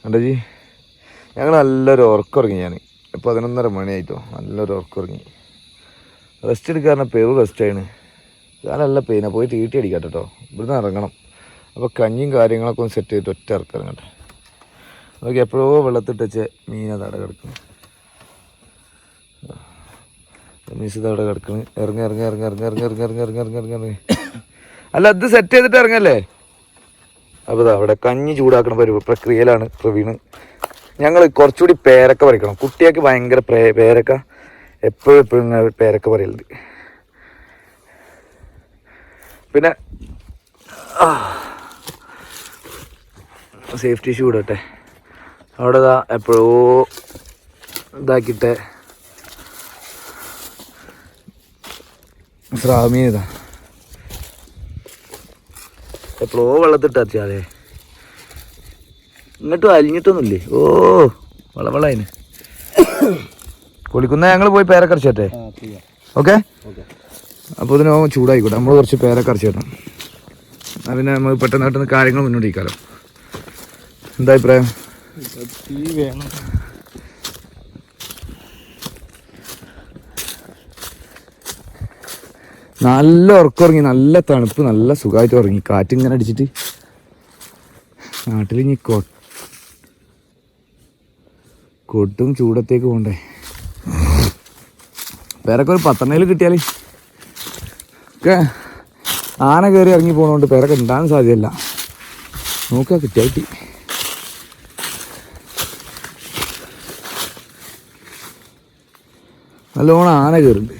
കണ്ടോ ജി, ഞങ്ങൾ നല്ലൊരു ഉറക്കുറങ്ങി. ഞാൻ ഇപ്പോൾ 11:30 മണിയായിട്ടോ. നല്ലൊരു ഉറക്കുറങ്ങി. റെസ്റ്റ് എടുക്കാറുണ്ട്. പെരു റെസ്റ്റാണ്. ഞാനല്ല പെയിനാണ്. പോയി തീട്ടി അടിക്കട്ടെ കേട്ടോ. ഇവിടുന്ന് ഇറങ്ങണം. അപ്പോൾ കഞ്ഞിയും കാര്യങ്ങളൊക്കെ ഒന്ന് സെറ്റ് ചെയ്തിട്ട് ഒറ്റ ഇറക്കിറങ്ങട്ടെ. നമുക്ക് എപ്പോഴോ വെള്ളത്തിട്ടച്ച് മീൻ അതവിടെ കിടക്കുന്നു. മീൻസ് ഇതവിടെ കിടക്കുന്നു. ഇറങ്ങി ഇറങ്ങി ഇറങ്ങി ഇറങ്ങി ഇറങ്ങി ഇറങ്ങി ഇറങ്ങി ഇറങ്ങി ഇറങ്ങി ഇറങ്ങി ഇറങ്ങി അല്ല അത് സെറ്റ് ചെയ്തിട്ട് ഇറങ്ങല്ലേ. അപ്പോൾ അവിടെ കഞ്ഞി ചൂടാക്കണ പ്രക്രിയയിലാണ് പ്രവീണ്. ഞങ്ങൾ കുറച്ചുകൂടി പേരക്ക പറിക്കണം. കുട്ടികൾക്ക് ഭയങ്കര പേരക്ക എപ്പോഴും പേരക്ക പറയലുണ്ട്. പിന്നെ സേഫ്റ്റി ഷൂ ഇടട്ടെ. അവിടെ എപ്പോഴോ ഇതാക്കിയിട്ട് സ്രാമീൻ ഇതാ എപ്പോഴോ വെള്ളത്തിട്ടേ ഇങ്ങോട്ടും അലിഞ്ഞിട്ടൊന്നുമില്ലേ. ഓ വളവളതിന് കുളിക്കുന്ന ഞങ്ങൾ പോയി പേരക്ക അരച്ചേട്ടെ. ഓക്കെ, അപ്പോൾ ഇതിന് ചൂടായിക്കോട്ടെ. നമ്മൾ കുറച്ച് പേരക്ക അരച്ചേട്ടാം. പിന്നെ നമ്മൾ പെട്ടെന്ന് കാര്യങ്ങൾ മുന്നോട്ടിരിക്കാമല്ലോ. എന്താ അഭിപ്രായം? നല്ല ഉറക്കമുറങ്ങി, നല്ല തണുപ്പ്, നല്ല സുഖമായിട്ട് ഉറങ്ങി. കാറ്റിങ്ങനെ അടിച്ചിട്ട്. നാട്ടിൽ ഇനി കൊട്ടും ചൂടത്തേക്ക് പോകണ്ടേ. പേരൊക്കെ ഒരു 10 കിട്ടിയാൽ ഒക്കെ ആന കയറി ഇറങ്ങി പോകണോണ്ട് പേരൊക്കെ ഉണ്ടാകാൻ സാധ്യതയില്ല. നോക്കുക, കിട്ടിയായിട്ട് നല്ലോണം ആന കയറുന്നുണ്ട്.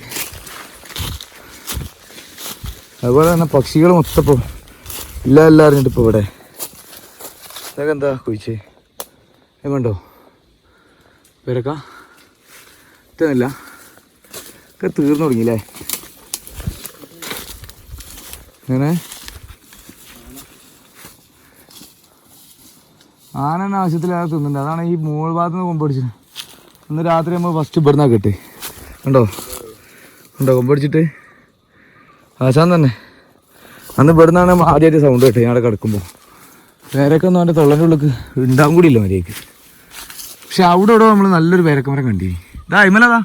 അതുപോലെ തന്നെ പക്ഷികൾ മൊത്തം ഇപ്പോൾ ഇല്ല അറിഞ്ഞിട്ട് ഇപ്പോൾ ഇവിടെ ഇതൊക്കെ എന്താ കുഴിച്ചേ വേണ്ടോ പേരക്ക ഇല്ല ഒക്കെ തീർന്നു തുടങ്ങിയില്ലേ. അങ്ങനെ ആന ആവശ്യത്തിലേറെ തിന്നുന്നുണ്ട്. അതാണ് ഈ മോൾ ഭാഗത്ത് നിന്ന് കൊമ്പടിച്ചത്. ഇന്ന് രാത്രി നമ്മൾ ഫസ്റ്റ് ഇവിടുന്ന കിട്ടി. ഉണ്ടോ കൊമ്പടിച്ചിട്ട് ആശാൻ തന്നെ. അന്ന് ഇവിടുന്നാണ് ആദ്യമായിട്ട് സൗണ്ട് കേട്ടത്. ഞാൻ അവിടെ കിടക്കുമ്പോൾ പേരക്ക ഒന്നും അവൻ്റെ തൊള്ളൻ്റെ ഉള്ളിൽ ഉണ്ടാവും കൂടിയില്ല മര്യാദയ്ക്ക്. പക്ഷെ അവിടെ നമ്മൾ നല്ലൊരു പേരക്കമരം കണ്ടിനി. ഇതാ അയിമലതാ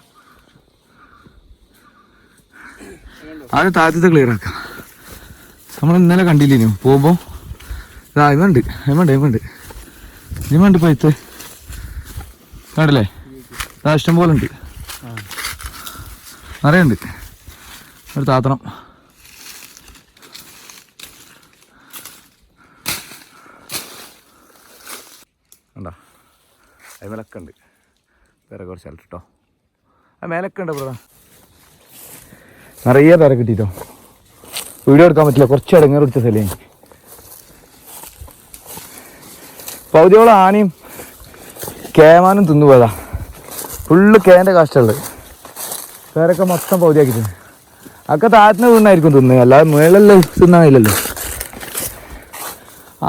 അത് താഴത്തെ ക്ലിയർ ആക്കാം. നമ്മൾ ഇന്നലെ കണ്ടില്ലേനു പോകുമ്പോൾ. ഇതാ അയിമുണ്ട് പൈത്ത് കണ്ടല്ലേ. ഇതാ ഇഷ്ടം പോലെ ഉണ്ട്, നിറയുണ്ട്. ഒരു താത്തണം. കണ്ടോ അയിമലൊക്കെ ഉണ്ട്. വേറെ കുറച്ച് സ്ഥലത്ത് കേട്ടോ. ആ മേലൊക്കെ ഉണ്ട് ബ്രദാ. നിറയെ പേര കിട്ടിയിട്ടോ. വീഡിയോ എടുക്കാൻ പറ്റില്ല, കുറച്ച് ഇടങ്ങേറ് പിടിച്ച സ്ഥലം. പകുതിയോളം ആനയും കേമാനും തിന്നുപോയതാ. ഫുള്ള് കേൻ്റെ കാഷ്ടമുള്ളത്. പേരൊക്കെ മൊത്തം പകുതിയാക്കി തിന്നു. ഒക്കെ താഴത്തിന് വീണായിരിക്കും തിന്നുക, അല്ലാതെ മേളല്ലേ തിന്നാനില്ലല്ലോ.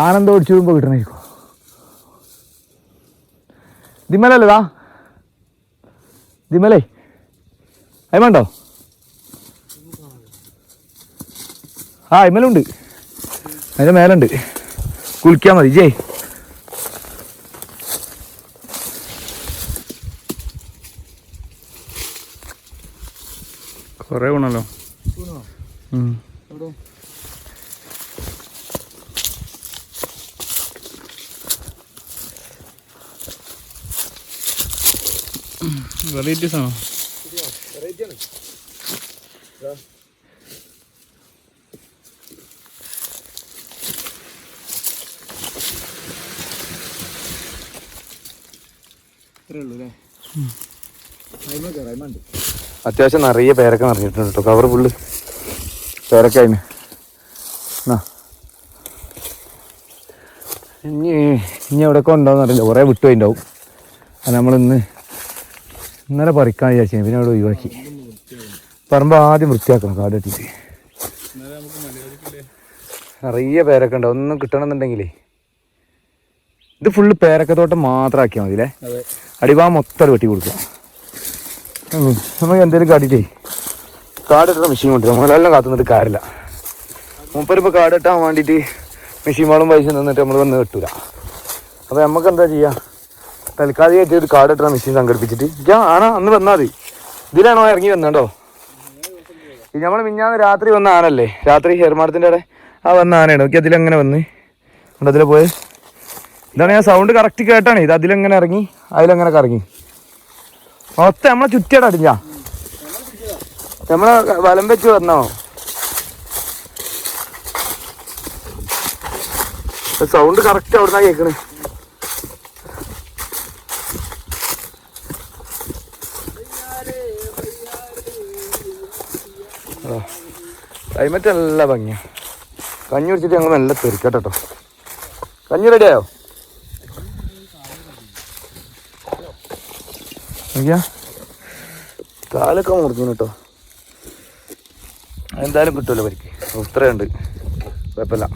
ആനന്ദം ഓടിച്ചു വീഴുമ്പോൾ കിട്ടണമായിരിക്കും. ദിമലല്ലേ ദിമലേ അയിമുണ്ടോ? ആ അയിമലുണ്ട്, അതിൻ്റെ മേലുണ്ട്. കുളിക്കാൻ മതി ജയ്. കുറേ ഗുണല്ലോ. വെറൈറ്റീസ് ആണോ? അത്യാവശ്യം നിറയെ പേരക്ക നിറഞ്ഞിട്ടുണ്ട് കേട്ടോ. കവർ ഫുള്ള് പേരക്ക അതിന്. ഇനി എവിടെയൊക്കെ ഉണ്ടാവും അറിയില്ല. കുറേ വിട്ടുപോയിണ്ടാവും. അത് ഇന്നലെ പറിക്കാൻ വിചാരിച്ചു, പിന്നെ അവിടെ ഒഴിവാക്കി. പറമ്പ് ആദ്യം വൃത്തിയാക്കണം കാട് കെട്ടിയിട്ട്. നിറയെ പേരക്ക ഉണ്ടാവും. ഒന്നും കിട്ടണമെന്നുണ്ടെങ്കിലേ ഇത് ഫുള്ള് പേരക്കത്തോട്ടം മാത്രം ആക്കിയാൽ മതി അല്ലേ. അടിഭാഗം മൊത്തം വെട്ടി കൊടുക്കുക. നമുക്ക് എന്തെങ്കിലും കാട്ടിട്ടേ കാടിട്ട മെഷീൻ കൊണ്ടുവരും. നമ്മളെല്ലാം കാത്തുനിന്നിട്ട് കാര്യമില്ല. മൂപ്പരിപ്പോൾ കാടിട്ടാൻ വേണ്ടിയിട്ട് മെഷീൻ വാളും പൈസ നിന്നിട്ട് നമ്മൾ വന്ന് കിട്ടൂല. അപ്പോൾ നമുക്ക് എന്താ ചെയ്യുക, തൽക്കാലികമായിട്ട് ഒരു കാട് ഇട്ടുന്ന മെഷീൻ സംഘടിപ്പിച്ചിട്ട് ആണോ അന്ന് വന്നാൽ മതി. ഇതിലാണോ ഇറങ്ങി വന്നോ? നമ്മൾ മിഞ്ഞാന്ന് രാത്രി വന്ന ആനല്ലേ, രാത്രി ഹെർമാടത്തിൻ്റെ അവിടെ ആ വന്ന ആനയാണ്. നോക്കി അതിലങ്ങനെ വന്ന് ഉണ്ട്, അതിൽ പോയി. ഇതാണ് ഞാൻ സൗണ്ട് കറക്റ്റ് കേട്ടാണ്. ഇത് അതിലെങ്ങനെ ഇറങ്ങി അതിലെങ്ങനെ കറങ്ങി മൊത്തം നമ്മളെ ചുറ്റിയാട് അടിഞ്ഞ നമ്മളെ വലം വെച്ച് വന്നോ. സൗണ്ട് കറക്റ്റ് അവിടുന്നാ കേൾക്കണേ. ക്ലൈമറ്റ് നല്ല ഭംഗിയാണ്. കഞ്ഞി കുടിച്ചിട്ട് ഞങ്ങൾ നല്ല തെറിക്കട്ടോ. കഞ്ഞി റെഡിയായോ? നോക്കിയാ കാലൊക്കെ മുറിഞ്ഞു കേട്ടോ. എന്തായാലും കിട്ടുമല്ലോ പരിക്ക്, ഇത്രയുണ്ട്, കുഴപ്പമില്ല.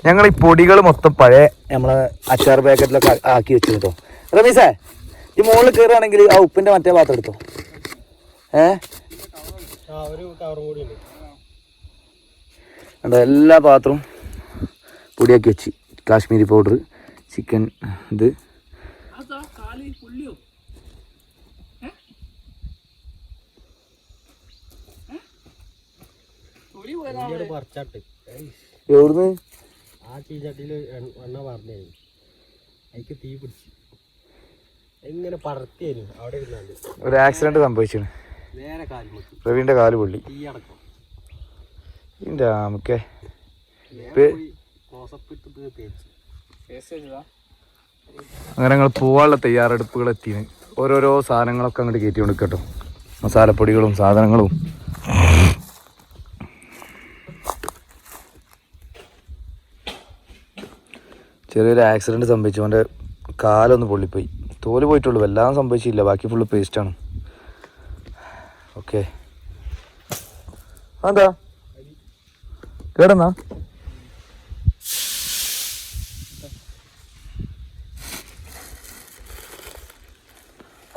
ഞങ്ങൾ ഈ പൊടികൾ മൊത്തം പഴയ നമ്മളെ അച്ചാർ പാക്കറ്റിലൊക്കെ ആക്കി വെച്ചു കേട്ടോ. റമീസേ, ഈ മുകളിൽ കയറുകയാണെങ്കിൽ ആ ഉപ്പിൻ്റെ മറ്റേ പാത്രം എടുത്തോ. എല്ലാ പാത്രവും പൊടിയാക്കി വെച്ച്, കാശ്മീരി പൗഡർ, ചിക്കൻ ഇത് എവിടുന്ന് ആ ചീച്ചട്ടിയിൽ എണ്ണ പറഞ്ഞേ അതിക്ക് തീ പിടിച്ചു എങ്ങനെ പറത്തിയായിരുന്നു. അവിടെ ഇരുന്നാണ്ട് ഒരു ആക്സിഡന്റ് സംഭവിച്ചു. നേരെ കാല് പ്രവീണിന്റെ കാല് പൊള്ളി. തീ അടക്കം നമുക്ക് അങ്ങനെ ഞങ്ങൾ പോവാനുള്ള തയ്യാറെടുപ്പുകൾ എത്തിന്. ഓരോരോ സാധനങ്ങളൊക്കെ അങ്ങോട്ട് കയറ്റി കൊടുക്കട്ടോ, മസാലപ്പൊടികളും സാധനങ്ങളും. ചെറിയൊരു ആക്സിഡൻറ്റ് സംഭവിച്ചു. അവൻ്റെ കാലൊന്ന് പൊള്ളിപ്പോയി, തോല് പോയിട്ടുള്ളൂ, എല്ലാം സംഭവിച്ചില്ല, ബാക്കി ഫുള്ള് പേസ്റ്റാണ്. ഓക്കെ, എന്താ കേടന്നാ?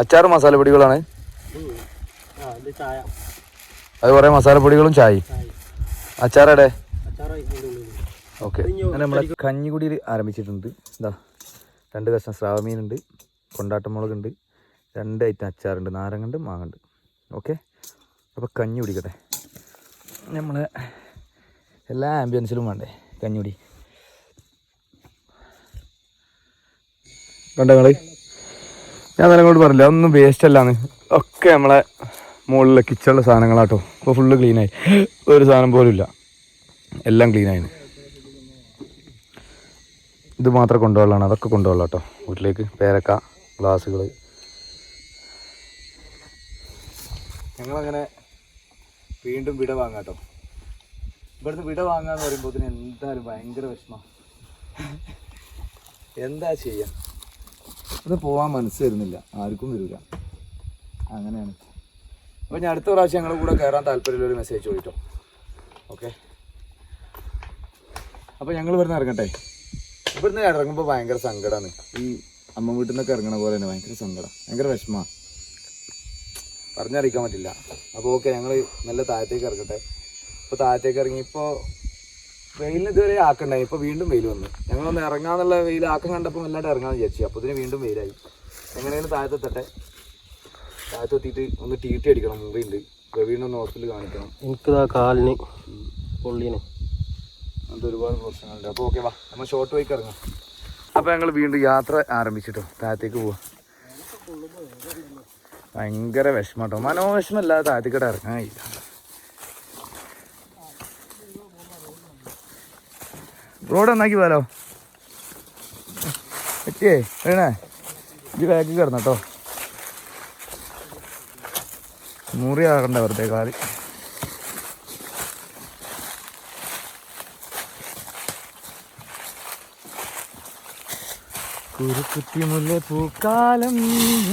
അച്ചാറ് മസാലപ്പൊടികളാണ് അത്, കുറേ മസാലപ്പൊടികളും ചായയും. അച്ചാറടെ ഓക്കെ. അങ്ങനെ നമ്മളെ കഞ്ഞിക്കുടി ആരംഭിച്ചിട്ടുണ്ട്. എന്താ 2 കഷ്ണം സ്രാവമീനുണ്ട്, കൊണ്ടാട്ടമുളകുണ്ട്, 2 ഐറ്റം അച്ചാറുണ്ട്, നാരങ്ങുണ്ട്, മാങ്ങുണ്ട്. ഓക്കെ, അപ്പോൾ കഞ്ഞി കുടിക്കട്ടെ. നമ്മളെ എല്ലാ ആംബിയൻസിലും വേണ്ടേ കഞ്ഞിക്കുടി. കണ്ടോ നിങ്ങൾ? ഞാൻ തന്നെ അങ്ങോട്ട് പറഞ്ഞില്ല, ഒന്നും വേസ്റ്റ് അല്ലാന്ന്. ഒക്കെ നമ്മളെ മുകളിലെ കിച്ചണിലെ സാധനങ്ങളാട്ടോ. ഇപ്പോൾ ഫുള്ള് ക്ലീനായി, ഒരു സാധനം പോലും ഇല്ല, എല്ലാം ക്ലീനായിരുന്നു. ഇത് മാത്രം കൊണ്ടുപോകാനാണ്, അതൊക്കെ കൊണ്ടുപോകാം കേട്ടോ വീട്ടിലേക്ക്. പേരക്ക, ഗ്ലാസ്സുകൾ. ഞങ്ങളങ്ങനെ വീണ്ടും വിട വാങ്ങാം കേട്ടോ. ഇവിടുന്ന് വിട വാങ്ങാന്ന് പറയുമ്പോൾ എന്തായാലും ഭയങ്കര വിഷമം. എന്താ ചെയ്യാം, അത് പോകാൻ മനസ്സ് വരുന്നില്ല, ആർക്കും വരില്ല, അങ്ങനെയാണ്. അപ്പോൾ ഞാൻ അടുത്ത പ്രാവശ്യം ഞങ്ങളുടെ കൂടെ കയറാൻ താല്പര്യമുള്ളൊരു മെസ്സേജ് ചോദിച്ചോ. ഓക്കെ, അപ്പോൾ ഞങ്ങൾ ഇവിടുന്ന് ഇറങ്ങട്ടെ. ഇവിടുന്ന് ഇറങ്ങുമ്പോൾ ഭയങ്കര സങ്കടമാണ്. ഈ അമ്മ വീട്ടിൽ നിന്നൊക്കെ ഇറങ്ങണ പോലെ തന്നെ ഭയങ്കര സങ്കടം, ഭയങ്കര വിഷമമാണ്, പറഞ്ഞറിയിക്കാൻ പറ്റില്ല. അപ്പോൾ ഓക്കെ, ഞങ്ങൾ നല്ല താഴത്തേക്ക് ഇറങ്ങട്ടെ. ഇപ്പോൾ താഴത്തേക്ക് ഇറങ്ങി, ഇപ്പോൾ വെയിലിന് ഇതുവരെ ആക്കണ്ടായി, ഇപ്പോൾ വീണ്ടും വെയിൽ വന്നു. ഞങ്ങളൊന്ന് ഇറങ്ങാന്നുള്ള വെയിൽ ആക്കം കണ്ടപ്പോൾ എല്ലാവരും ഇറങ്ങാമെന്ന് വിചാരിച്ചു. അപ്പോൾ ഇതിന് വീണ്ടും വെയിലായി. എങ്ങനെയാണ് താഴത്തെത്തട്ടെ, താഴത്തെത്തിയിട്ട് ഒന്ന് ടീറ്റി അടിക്കണം, മുറിയുണ്ട്, വീണ്ടൊന്ന് ഹോസ്പിറ്റലിൽ കാണിക്കണം. എനിക്കിതാ കാലിന് പൊള്ളിന്, അങ്ങനത്തെ ഒരുപാട് പ്രശ്നങ്ങളുണ്ട്. അപ്പോൾ ഓക്കെ, വാ നമ്മൾ ഷോർട്ട് വഴിക്ക് ഇറങ്ങാം. അപ്പോൾ ഞങ്ങൾ വീണ്ടും യാത്ര ആരംഭിച്ചിട്ടോ, താഴത്തേക്ക് പോവാം. ഭയങ്കര വിഷമം കേട്ടോ, മനോവിഷമല്ലാതെ താഴത്തേക്കിടെ ഇറങ്ങാനില്ല. റോഡ് നന്നാക്കി പോലോ പറ്റിയേ വേണേ, ഇത് ബാക്കി കിടന്നു കേട്ടോ, മുറിയാകണ്ട വെറുതെ കാല്.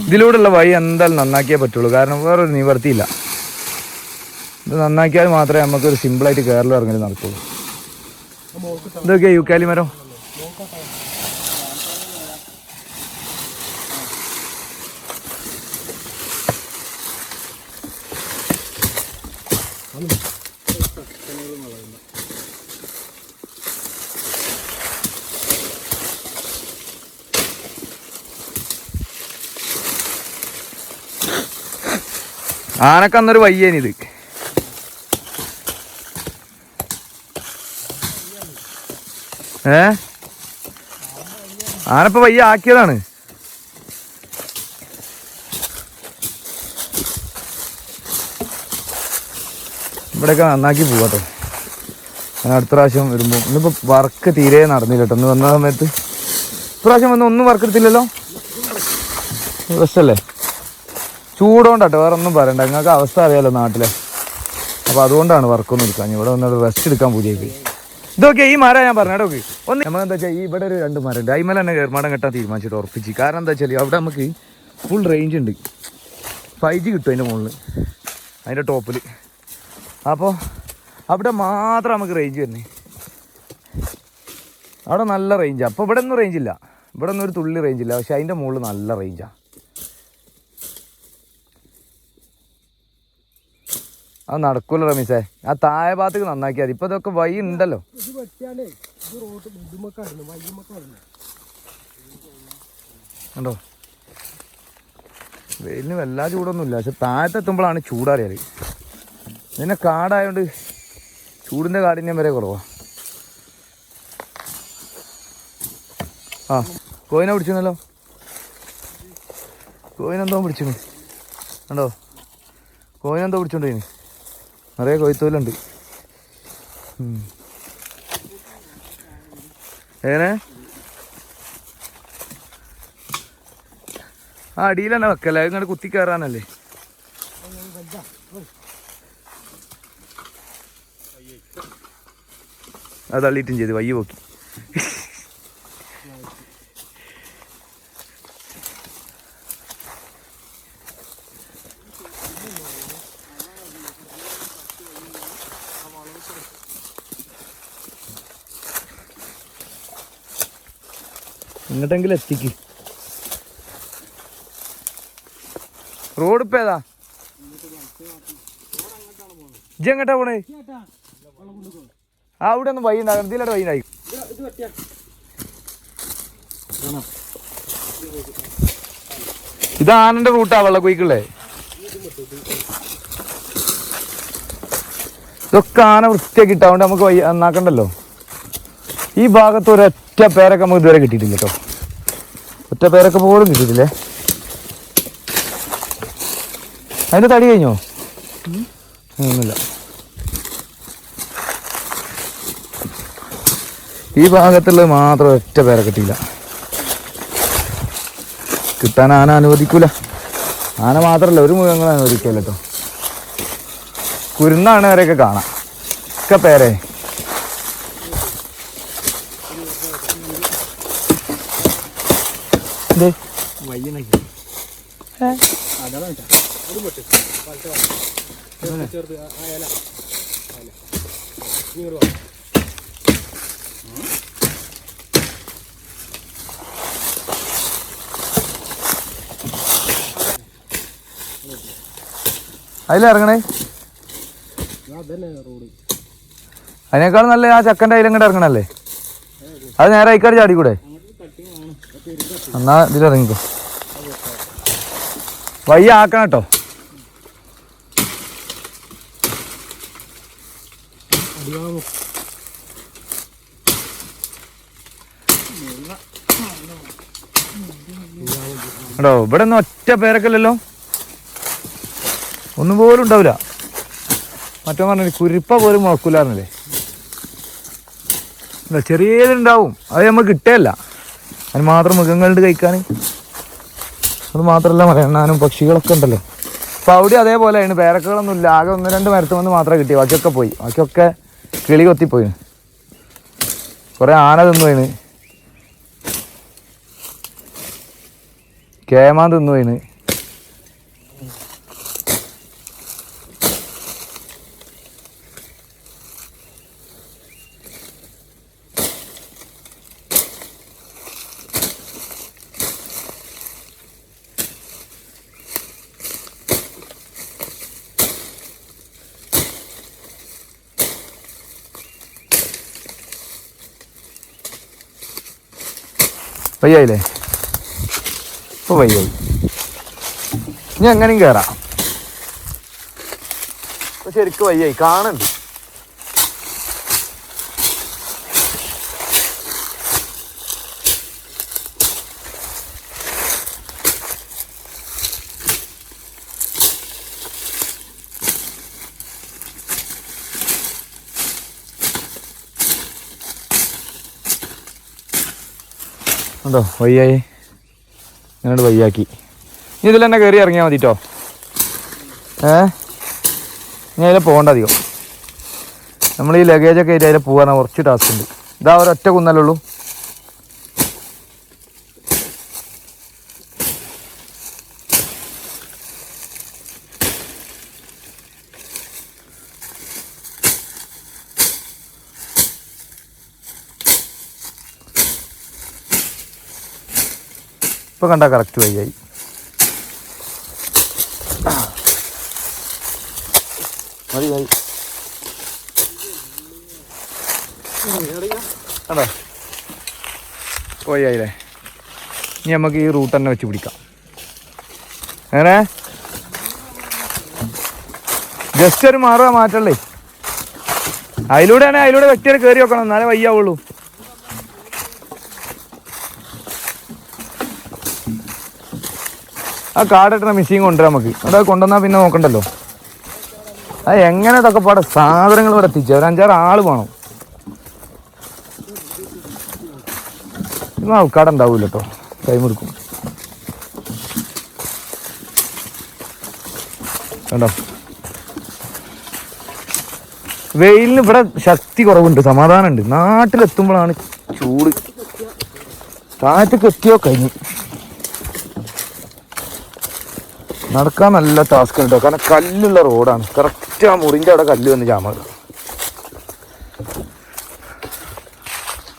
ഇതിലൂടെയുള്ള വഴി എന്തായാലും നന്നാക്കിയേ പറ്റുള്ളൂ, കാരണം വേറൊരു നിവർത്തിയില്ല. ഇത് നന്നാക്കിയാൽ മാത്രമേ നമുക്കൊരു സിമ്പിളായിട്ട് കേരളം ഇറങ്ങൽ നടക്കുള്ളൂ. ഇതൊക്കെ യൂക്കാലി മരം. ആനക്ക് അന്നൊരു വയ്യേനിത്. ആനപ്പ വയ്യ ആക്കിയതാണ്. ഇവിടെയൊക്കെ നന്നാക്കി പോവാട്ടോ. ഞാൻ അടുത്ത പ്രാവശ്യം വരുമ്പോൾ ഇന്നിപ്പോൾ വർക്ക് തീരെ നടന്നില്ല കേട്ടോ. ഒന്ന് വന്ന സമയത്ത് ഇപ്രാവശ്യം വന്ന് ഒന്നും വർക്ക് എടുത്തില്ലല്ലോ. റെസ്റ്റല്ലേ, ചൂടുകൊണ്ടാട്ടോ, വേറെ ഒന്നും പറയണ്ട. നിങ്ങൾക്ക് അവസ്ഥ അറിയാലോ നാട്ടിലെ. അപ്പോൾ അതുകൊണ്ടാണ് വർക്കൊന്നും എടുക്കാൻ. ഇവിടെ വന്നിട്ട് റെസ്റ്റ് എടുക്കാൻ പൂജയ്ക്ക്. ഇതൊക്കെ ഈ മരം ഞാൻ പറഞ്ഞ ഇടയ്ക്ക് ഒന്ന് നമ്മളെന്താ വെച്ചാൽ ഇവിടെ ഒരു 2 മരം ഉണ്ട്. അയിമല തന്നെ കയർമാടം കെട്ടാൻ തീരുമാനിച്ചിട്ട് ഉറപ്പിച്ച്. കാരണം എന്താ വെച്ചാൽ അവിടെ നമുക്ക് ഫുൾ റേഞ്ച് ഉണ്ട്. 5G കിട്ടും അതിൻ്റെ മുകളിൽ, അതിൻ്റെ ടോപ്പിൽ. അപ്പോൾ അവിടെ മാത്രം നമുക്ക് റേഞ്ച് വരുന്നേ. അവിടെ നല്ല റേഞ്ചാണ്. അപ്പോൾ ഇവിടെ ഒന്നും റേഞ്ചില്ല, ഇവിടെ ഒന്നും ഒരു തുള്ളി റേഞ്ചില്ല. പക്ഷെ അതിൻ്റെ മുകളിൽ നല്ല റേഞ്ചാണ്. അത് നടക്കൂല റമീസേ. ആ താഴെ ഭാഗത്തേക്ക് നന്നാക്കിയാൽ മതി. ഇപ്പം ഇതൊക്കെ വഴി ഉണ്ടല്ലോ. കണ്ടോ, വെയിലിന് വല്ലാ ചൂടൊന്നുമില്ല. പക്ഷെ താഴത്തെത്തുമ്പോഴാണ് ചൂടറിയാൽ. പിന്നെ കാടായതുകൊണ്ട് ചൂടിൻ്റെ കാഠിന്യം വരെ കുറവാണ്. ആ കോയിനെ പിടിച്ചിരുന്നല്ലോ. കോയിനെന്തോ പിടിച്ചിരുന്നു കണ്ടോ. കോയിനെന്തോ പിടിച്ചോണ്ടിരുന്നു. നിറയെ കൊയ്ത്തോലുണ്ട്. ഏനെ ആ അടിയിൽ തന്നെ വെക്കല്ലേ, ഇങ്ങോട്ട് കുത്തി കയറാനല്ലേ. അത് തള്ളിയിട്ടും ചെയ്ത് വയ്യ പോക്കി. ഇങ്ങോട്ടെങ്കിലും എത്തിക്ക്. റോഡ് ഇപ്പം ഏതാ? ഇജ്ജ് എങ്ങോട്ടാ പോണേ? ആ അവിടെ ഒന്നും വഴി ഉണ്ടാകും. ഇതിലൂടെ വഴി ഉണ്ടായി. ഇത് ആനന്റെ റൂട്ടാ വെള്ളക്കൊയ്ക്കുള്ളേ. ഇതൊക്കെ ആന വൃത്തിയാക്കി ഇട്ടാ. അതുകൊണ്ട് നമുക്ക് വഴി നന്നാക്കണ്ടല്ലോ. ഈ ഭാഗത്ത് ഒരൊറ്റ പേരൊക്കെ നമുക്ക് ഇതുവരെ കിട്ടിയിട്ടില്ല കേട്ടോ. ഒറ്റ പേരൊക്കെ പോലും കിട്ടിയിട്ടില്ലേ. അതിൻ്റെ തടി കഴിഞ്ഞോ? ഒന്നുമില്ല. ഈ ഭാഗത്തുള്ളത് മാത്രം ഒറ്റ പേരെ കിട്ടിയില്ല. കിട്ടാൻ ആന അനുവദിക്കൂല. ആന മാത്രമല്ല, ഒരു മൃഗങ്ങൾ അനുവദിക്കില്ല കേട്ടോ. കുരുന്നാണ് വരെയൊക്കെ കാണാം. ഒക്കെ പേരെ അതിലിറങ്ങണേ. അതിനേക്കാൾ നല്ല ആ ചക്കൻ്റെ അതിലങ്ങോട്ട് ഇറങ്ങണല്ലേ. അത് നേരെ അയക്കാട് ചാടിക്കൂടെ? എന്നാ ഇതിലിറങ്ങിക്കോ. വയ്യ ആക്കണം കേട്ടോ. കേട്ടോ ഇവിടെ ഒന്നും ഒറ്റ പേരൊക്കെ ഇല്ലല്ലോ. ഒന്നും പോലും ഉണ്ടാവില്ല. മറ്റോ പറഞ്ഞ കുരിപ്പ പോലും മുളക്കൂലായിരുന്നല്ലേ. ചെറിയതുണ്ടാവും, അത് നമുക്ക് കിട്ടുകയല്ല. അതിന് മാത്രം മൃഗങ്ങളുണ്ട് കഴിക്കാൻ. അത് മാത്രമല്ല മലയണ്ണാനും പക്ഷികളൊക്കെ ഉണ്ടല്ലോ. അപ്പോൾ അവിടെ അതേപോലെയാണ്. പേരക്കകളൊന്നും ഇല്ല. ആകെ 1-2 മരത്തുമെന്ന് മാത്രമേ കിട്ടി. ബാക്കിയൊക്കെ പോയി. ബാക്കിയൊക്കെ കിളി കൊത്തിപ്പോയി. കുറേ ആന തിന്നുപോയിന്, കേമാൻ തിന്നുപോയിന്. വയ്യായില്ലേ? ഇപ്പോൾ വയ്യായി. ഇനി എങ്ങനെയും കയറാം. ശരിക്കും വയ്യായി കാണുന്നുണ്ട്. ഉണ്ടോ വയ്യായി ഞങ്ങൾ വയ്യാക്കി. ഇനി ഇതിൽ തന്നെ കയറി ഇറങ്ങിയാൽ മതി കേട്ടോ. ഞാൻ അതിൽ പോകണ്ട അധികം. നമ്മൾ ഈ ലഗേജൊക്കെ ആയിട്ട് അതിൽ പോകാൻ കുറച്ച് ടാസ്ക് ഉണ്ട്. ഇതാ ഒരൊറ്റ കുന്നല്ലേ ഉള്ളൂ. ഇപ്പം കണ്ടാൽ കറക്റ്റ് വയ്യായി. മതി മതി കണ്ടോ വയ്യായില്ലേ. ഇനി നമുക്ക് ഈ റൂട്ട് തന്നെ വെച്ച് പിടിക്കാം. അങ്ങനെ ജസ്റ്റ് ഒരു മാറ്റല്ലേ. അതിലൂടെ വ്യക്തിയെ കയറി വെക്കണം, എന്നാലേ വയ്യാവുള്ളൂ. ആ കാടിട്ട മെഷീൻ കൊണ്ടുവരാം നമുക്ക്. അതൊക്കെ കൊണ്ടുവന്നാൽ പിന്നെ നോക്കണ്ടല്ലോ. അത് എങ്ങനെ ഇതൊക്കെ പാടെ സാധനങ്ങൾ ഇവിടെ എത്തിച്ചു. ഒരു 5-6 ആള് വേണം. ഇന്ന് ആൾക്കാട് ഉണ്ടാവില്ല കേട്ടോ, ടൈം എടുക്കും. കണ്ടോ വെയിലിന് ഇവിടെ ശക്തി കുറവുണ്ട്, സമാധാനമുണ്ട്. നാട്ടിലെത്തുമ്പോഴാണ് ചൂട്. താഴത്തേക്ക് എത്തിയോ കഴിഞ്ഞു. നടക്കാൻ നല്ല ടാസ്ക് ഉണ്ട് കാരണം കല്ലുള്ള റോഡാണ്. കറക്റ്റ് ആ മുറിൻ്റെ അവിടെ കല്ല് വന്ന് ജാമ.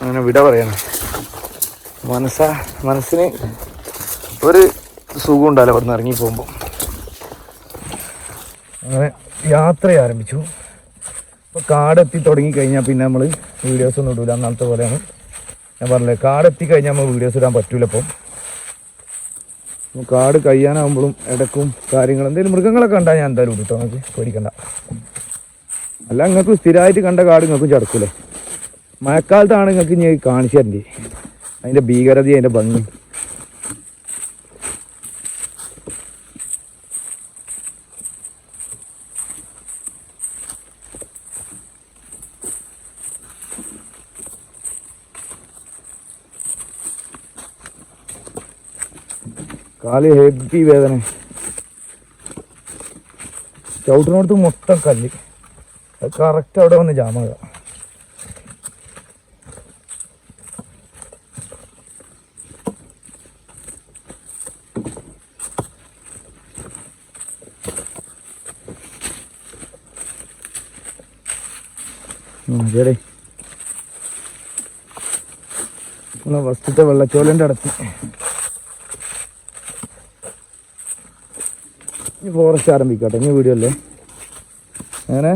അങ്ങനെ വിട പറയണം. മനസ്സിന് ഒരു സുഖം ഉണ്ടല്ലോ അവിടെ നിന്ന് ഇറങ്ങി പോകുമ്പോൾ. അങ്ങനെ യാത്ര ആരംഭിച്ചു. ഇപ്പോൾ കാടെത്തി തുടങ്ങി കഴിഞ്ഞാൽ പിന്നെ നമ്മൾ വീഡിയോസ് ഒന്നും ഇടില്ല. അന്നത്തെ പോലെയാണ് ഞാൻ പറഞ്ഞില്ലേ, കാടെത്തി കഴിഞ്ഞാൽ നമ്മൾ വീഡിയോസ് ഇടാൻ പറ്റൂല. ഇപ്പം കാട് കഴിയാനാകുമ്പോഴും ഇടക്കും കാര്യങ്ങൾ എന്തെങ്കിലും മൃഗങ്ങളൊക്കെ കണ്ടാൽ ഞാൻ എന്തായാലും ഇട്ടോ, നിങ്ങൾക്ക് പേടിക്കണ്ട. അല്ല നിങ്ങൾക്ക് സ്ഥിരമായിട്ട് കണ്ട കാട് നിങ്ങൾക്കും ചടക്കൂലേ. മഴക്കാലത്താണ് നിങ്ങൾക്ക് ഇനി കാണിച്ചു തരണ്ടേ അതിൻ്റെ ഭീകരത, അതിൻ്റെ ഭംഗി. കാല് ഹെവി വേദന. ചവിട്ടിനോടത്ത് മൊത്തം കല്ല്. അത് കറക്റ്റ് അവിടെ വന്ന് ജാമാകുക. ശരി, ഫസ്റ്റത്തെ വെള്ളച്ചോലൻ്റെ അടുത്ത് ഇനി ഫോറസ്റ്റ് ആരംഭിക്കട്ടെ. ഇനി വീഡിയോ അല്ലേ അങ്ങനെ.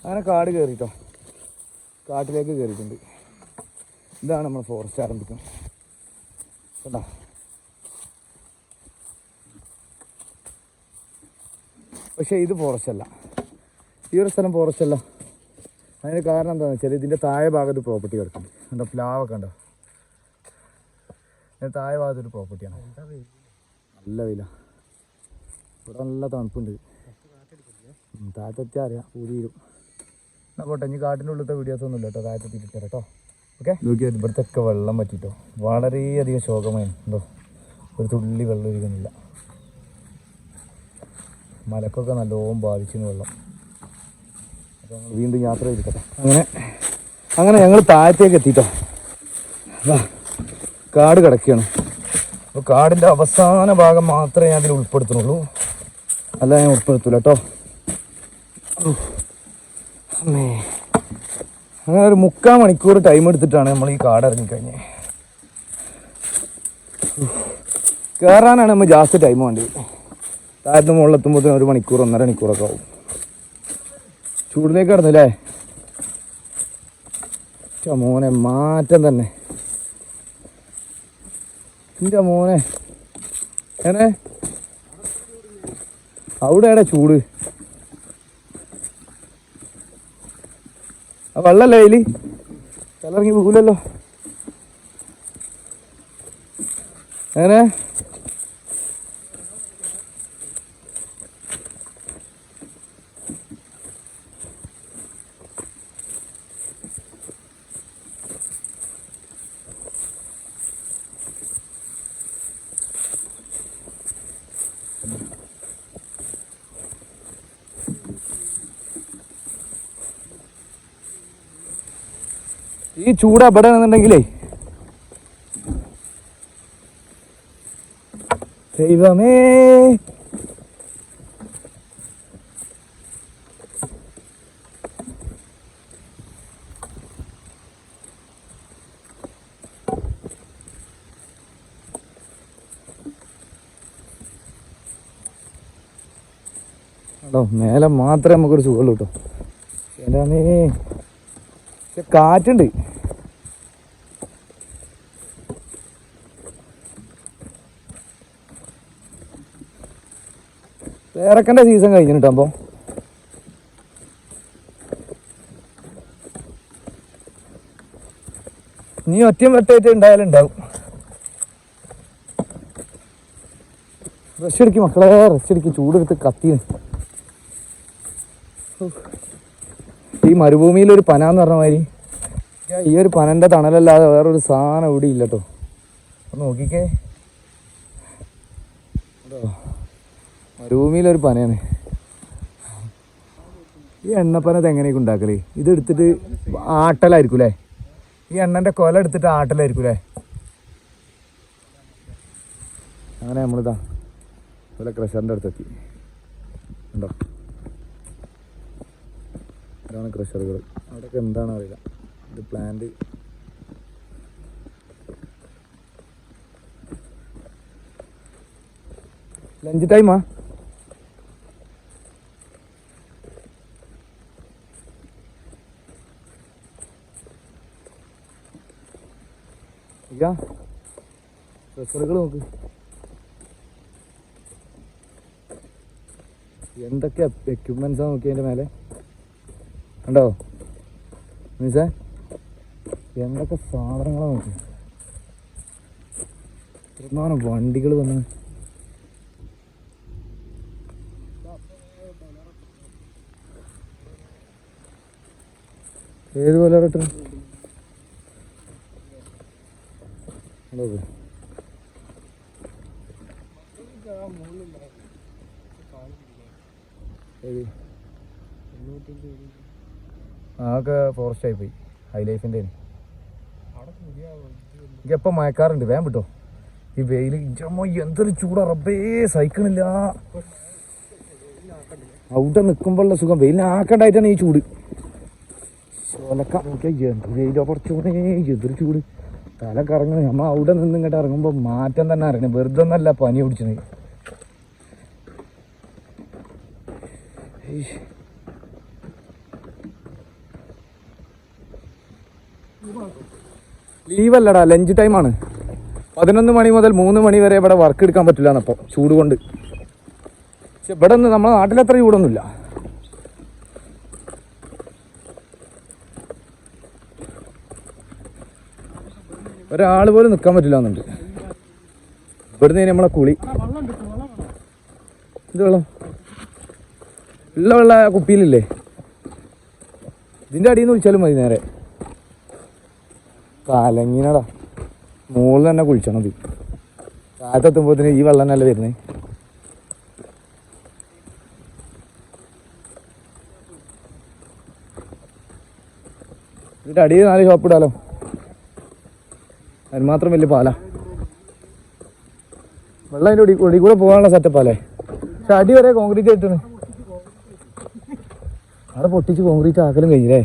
അങ്ങനെ കാട് കയറിട്ടോ, കാട്ടിലേക്ക് കയറിയിട്ടുണ്ട്. ഇതാണ് നമ്മൾ ഫോറസ്റ്റ് ആരംഭിക്കുന്നത് കേട്ടോ. പക്ഷേ ഇത് ഫോറസ്റ്റ് അല്ല, ഈ ഒരു സ്ഥലം ഫോറസ്റ്റ് അല്ല. അതിന് കാരണം എന്താണെന്ന് വെച്ചാൽ ഇതിൻ്റെ താഴെ ഭാഗത്ത് പ്രോപ്പർട്ടി കിടക്കുന്നുണ്ട്. കണ്ടോ പ്ലാവൊക്കെ ഉണ്ടോ, ഇതിൻ്റെ താഴെ ഭാഗത്തൊരു പ്രോപ്പർട്ടിയാണ്. നല്ല വെയില, ഇവിടെ നല്ല തണുപ്പുണ്ട്. താഴത്തെത്തിയാൽ അറിയാം, പൂതി വരും. എന്നാൽ പോട്ടെ, ഇനി കാട്ടിൻ്റെ ഉള്ളിലത്തെ വീഡിയോസ് ഒന്നും ഇല്ല കേട്ടോ, താഴത്തെത്തിയിട്ട് തരാം കേട്ടോ. ഓക്കെ, നോക്കിയാൽ ഇവിടുത്തെ ഒക്കെ വെള്ളം പറ്റിട്ടോ വളരെയധികം ശോകമായി. എന്തോ ഒരു തുള്ളി വെള്ളം ഒഴുകുന്നില്ല. മലക്കൊക്കെ നല്ലോണം ബാധിച്ചിരുന്നു വെള്ളം. അപ്പോൾ വീണ്ടും യാത്ര ചെയ്തിട്ടെ. അങ്ങനെ ഞങ്ങൾ താഴത്തേക്ക് എത്തിയിട്ടോ. കാട് കിടക്കുകയാണ്. അപ്പോൾ കാടിൻ്റെ അവസാന ഭാഗം മാത്രമേ ഞാൻ അതിൽ ഉൾപ്പെടുത്തുന്നുള്ളൂ, അല്ല ഞാൻ ഉൾപ്പെടുത്തൂല കേട്ടോ. അങ്ങനെ ഒരു 3/4 മണിക്കൂർ ടൈം എടുത്തിട്ടാണ് നമ്മൾ ഈ കാട് ഇറങ്ങിക്കഴിഞ്ഞത്. കയറാനാണ് നമ്മൾ ജാസ്തി ടൈം വേണ്ടത്. താഴത്ത് മുകളിലെത്തുമ്പോൾ 1 മണിക്കൂർ 1.5 മണിക്കൂറൊക്കെ ആവും. ചൂടിലേക്ക് കിടന്നില്ലേ, മോനെ മാറ്റം തന്നെ. എൻ്റെ മോനെ ഏനെ അവിടെയാണ് ചൂട്. ആ വെള്ളല്ലേ അതിൽ ചിലറങ്ങി പോകില്ലല്ലോ. ഏനെ ഈ ചൂട് അവിടെ ആണെന്നുണ്ടെങ്കിലേ ദൈവമേ കേട്ടോ. മേലെ മാത്രമേ നമുക്കൊരു സുഖമുള്ളൂ കേട്ടോ. എന്താണേ പക്ഷെ കാറ്റുണ്ട്. പേരക്കൻ്റെ സീസൺ കഴിഞ്ഞിട്ടാകുമ്പോ നീ ഒറ്റയും വെട്ടായിട്ട് ഉണ്ടായാലും ഉണ്ടാവും. റെസ്റ്റ് അടിക്കും മക്കളെ, റെസ്റ്റ് അടിക്കും. ചൂടെടുത്ത് കത്തിന്. ഈ മരുഭൂമിയിലൊരു പന എന്ന് പറഞ്ഞ മാതിരി ഈ ഒരു പനൻ്റെ തണലല്ലാതെ വേറൊരു സാധനം ഇവിടെ ഇല്ല കേട്ടോ. ഒന്ന് നോക്കിക്കേ കേട്ടോ, മരുഭൂമിയിലൊരു പനയാണ്. ഈ എണ്ണപ്പനത് എങ്ങനെയൊക്കെ ഉണ്ടാക്കല്? ഇതെടുത്തിട്ട് ആട്ടലായിരിക്കും അല്ലേ? ഈ എണ്ണൻ്റെ കൊല എടുത്തിട്ട് ആട്ടലായിരിക്കും അല്ലേ? അങ്ങനെ നമ്മളിതാ അതുപോലെ ക്രഷറിൻ്റെ അടുത്തെത്തി. ഉണ്ടോ, ഇതാണ് ക്രഷറുകൾ. അവിടെയൊക്കെ എന്താണ് അറിയില്ല. ഇത് പ്ലാന്റ് ലഞ്ച് ടൈമാ. ഇല്ല ക്രഷറുകൾ നോക്ക് എന്തൊക്കെ എക്യുപ്മെൻസാണ് നോക്കി അതിൻ്റെ മേലെ ഉണ്ടോ മീൻസേ, എന്തൊക്കെ സാധനങ്ങളാണ് നോക്കി. എത്രമാനം വണ്ടികൾ വന്ന്. ഏതുപോലെ റിട്ടേൺ ആകെ ഫോറസ്റ്റ് ആയിപ്പോയി. ഹൈ ലൈഫിൻ്റെ എനിക്കെപ്പം മയക്കാറുണ്ട്. വേഗം വിട്ടോ. ഈ വെയിൽ ഇഞ്ചമ്മ എന്തൊരു ചൂടാ റബ്ബേ, സഹിക്കണില്ല. അവിടെ നിൽക്കുമ്പോഴുള്ള സുഖം വെയിലിനെ ആക്കണ്ടായിട്ടാണ് ഈ ചൂട്. വെയിലോ കുറച്ചുകൂടെ എതിർ ചൂട് തല കറങ്ങണ. നമ്മൾ അവിടെ നിന്ന് ഇങ്ങോട്ട് ഇറങ്ങുമ്പോൾ മാറ്റം തന്നെ അറിയണേ. വെറുതെ ഒന്നല്ല പനി പിടിച്ചത്. ലീവല്ലടാ, ലഞ്ച് ടൈമാണ്. 11 മണി മുതൽ 3 മണി വരെ ഇവിടെ വർക്ക് എടുക്കാൻ പറ്റില്ല എന്നപ്പോൾ ചൂട് കൊണ്ട്. പക്ഷെ ഇവിടെ ഒന്നും നമ്മളെ നാട്ടിലത്ര ചൂടൊന്നുമില്ല. ഒരാൾ പോലും നിൽക്കാൻ പറ്റില്ല എന്നുണ്ട്. ഇവിടുന്ന് നമ്മളെ കുളി. ഇത് വെള്ളം ഉള്ള കുപ്പിയിലില്ലേ, ഇതിൻ്റെ അടിയിൽ നിന്ന് വിളിച്ചാലും മതി. നേരെ കലങ്ങിനടാ. മുകളിൽ തന്നെ കുളിച്ചണം. ഇത് താഴത്തെത്തുമ്പോഴത്തേന് ഈ വെള്ളം തന്നെ വരുന്നത്. ഇതിൻ്റെ അടിയിൽ 4 ഷോപ്പ് ഇടാലോ. അതിന് മാത്രം വലിയ പാലാ. വെള്ളം അതിൻ്റെ ഒടി കൂടെ പോകാനുള്ള സെറ്റപ്പല്ലേ. പക്ഷെ അടി വരെ കോൺക്രീറ്റ് ആയിട്ടാണ്. അവിടെ പൊട്ടിച്ച് കോൺക്രീറ്റ് ആക്കലും കഴിഞ്ഞില്ലേ.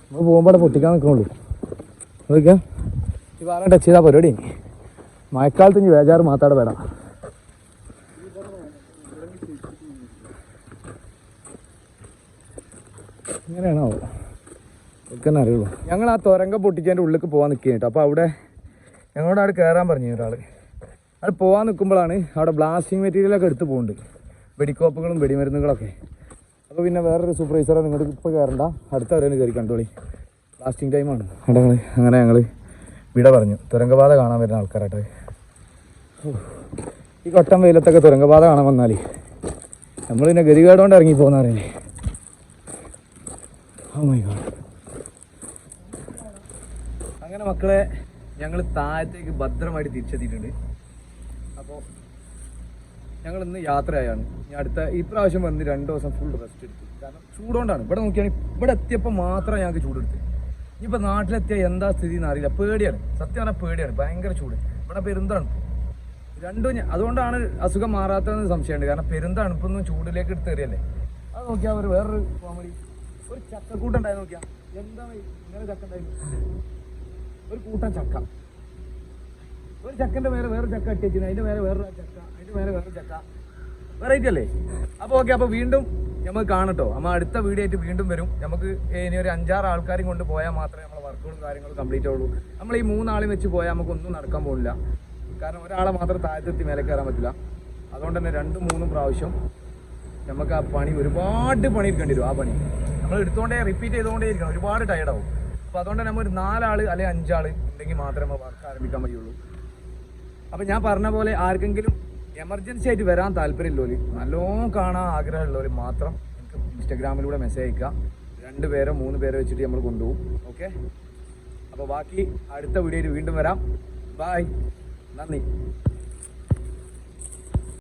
നമ്മൾ പോകുമ്പോൾ അവിടെ പൊട്ടിക്കാൻ നിൽക്കണുള്ളൂ. നോക്കിയാൽ ഈ വാരം ടച്ച് ചെയ്താൽ പരിപാടി. മഴക്കാലത്ത് ഇനി വേജാറ് മാത്താടെ വേണം. ഇങ്ങനെയാണോ ഒക്കെ അറിയുള്ളൂ. ഞങ്ങൾ ആ തുരങ്കം പൊട്ടിച്ചതിൻ്റെ ഉള്ളിലേക്ക് പോകാൻ നിൽക്കുക കേട്ടോ. അപ്പോൾ അവിടെ ഞങ്ങളോട് അവിടെ കയറാൻ പറഞ്ഞു ഒരാൾ. അവിടെ പോകാൻ നിൽക്കുമ്പോഴാണ് അവിടെ ബ്ലാസ്റ്റിംഗ് മെറ്റീരിയലൊക്കെ എടുത്ത് പോകുന്നുണ്ട്, വെടിക്കോപ്പുകളും വെടിമരുന്നുകളൊക്കെ. അപ്പോൾ പിന്നെ വേറൊരു സൂപ്പർവൈസറെ നിങ്ങൾക്ക് ഇപ്പോൾ കയറണ്ട, അടുത്തവരെ കയറി കണ്ടോളി, ബ്ലാസ്റ്റിംഗ് ടൈമാണ്. അങ്ങനെ ഞങ്ങൾ വിട പറഞ്ഞു. തുരങ്കപാത കാണാൻ വരുന്ന ആൾക്കാരാട്ടെ. ഈ കൊട്ടം വെയിലത്തൊക്കെ തുരങ്കപാത കാണാൻ വന്നാൽ നമ്മൾ പിന്നെ ഗതികേടുകൊണ്ട് ഇറങ്ങി പോകുന്ന അറിയില്ലേ. Oh my god. അങ്ങനെ മക്കളെ ഞങ്ങൾ താഴത്തേക്ക് ഭദ്രമായിട്ട് തിരിച്ചെത്തിയിട്ടുണ്ട്. അപ്പോൾ ഞങ്ങൾ ഇന്ന് യാത്രയായാണ്. ഞാൻ അടുത്ത ഇപ്രാവശ്യം വന്ന് 2 ദിവസം ഫുൾ റെസ്റ്റ് എടുത്തു. കാരണം ചൂടുകൊണ്ടാണ്. ഇവിടെ നോക്കിയാണെങ്കിൽ ഇവിടെ എത്തിയപ്പോൾ മാത്രം ഞങ്ങൾക്ക് ചൂടെടുത്ത്. ഇനിയിപ്പോൾ നാട്ടിലെത്തിയാൽ എന്താ സ്ഥിതി എന്ന് അറിയില്ല. പേടിയാണ്, സത്യം പറഞ്ഞാൽ പേടിയാണ്. ഭയങ്കര ചൂട്. ഇവിടെ പെരുന്തണുപ്പ് രണ്ടും. അതുകൊണ്ടാണ് അസുഖം മാറാത്തതെന്ന് സംശയമുണ്ട്. കാരണം പെരുന്തണുപ്പൊന്നും ചൂടിലേക്ക് എടുത്ത് തരികയല്ലേ. അത് നോക്കിയാൽ ഒരു വേറൊരു കോമഡി, ഒരു ചക്കക്കൂട്ടുണ്ടായി നോക്കിയാൽ എന്താണ് ഇങ്ങനെ ചക്ക ഉണ്ടായിരുന്നു. ഒരു കൂട്ടം ചക്ക, ഒരു ചക്കൻ്റെ മേലെ വേറെ ചക്ക ഇട്ട് വെച്ചിരുന്നു, അതിൻ്റെ മേലെ വേറൊരു ചക്ക, അതിൻ്റെ മേലെ വേറൊരു ചക്ക, വെറൈറ്റി അല്ലേ. അപ്പോൾ ഓക്കെ, അപ്പോൾ വീണ്ടും നമുക്ക് കാണട്ടോ. നമ്മൾ അടുത്ത വീഡിയോ ആയിട്ട് വീണ്ടും വരും. നമുക്ക് ഇനി ഒരു 5-6 ആൾക്കാരും കൊണ്ട് പോയാൽ മാത്രമേ നമ്മളെ വർക്കുകളും കാര്യങ്ങളും കംപ്ലീറ്റ് ആവുള്ളൂ. നമ്മൾ ഈ 3 ആളെയും വെച്ച് പോയാൽ നമുക്കൊന്നും നടക്കാൻ പോകില്ല. കാരണം ഒരാളെ മാത്രം താഴത്തെത്തി മേലെ കയറാൻ പറ്റില്ല. അതുകൊണ്ട് തന്നെ 2-3 പ്രാവശ്യം നമുക്ക് ആ പണി, ഒരുപാട് പണി എടുക്കേണ്ടി വരും. ആ പണി നമ്മൾ എടുത്തുകൊണ്ടേ റിപ്പീറ്റ് ചെയ്തുകൊണ്ടേ ഇരിക്കണം, ഒരുപാട് ടയർഡാവും. അപ്പോൾ അതുകൊണ്ട് നമ്മൾ ഒരു 4 ആൾ അല്ലെങ്കിൽ 5 ആൾ ഉണ്ടെങ്കിൽ മാത്രമേ വർക്ക് ആരംഭിക്കാൻ പറ്റുള്ളൂ. അപ്പോൾ ഞാൻ പറഞ്ഞ പോലെ ആർക്കെങ്കിലും എമർജൻസി ആയിട്ട് വരാൻ താല്പര്യമുള്ളവർ, നല്ലോണം കാണാൻ ആഗ്രഹമുള്ളവർ മാത്രം എനിക്ക് ഇൻസ്റ്റാഗ്രാമിലൂടെ മെസ്സേജ് അയക്കുക. 2 പേരോ 3 പേരോ വെച്ചിട്ട് നമ്മൾ കൊണ്ടുപോകും. ഓക്കെ, അപ്പോൾ ബാക്കി അടുത്ത വീഡിയോയിൽ വീണ്ടും വരാം. ബായ്, നന്ദി.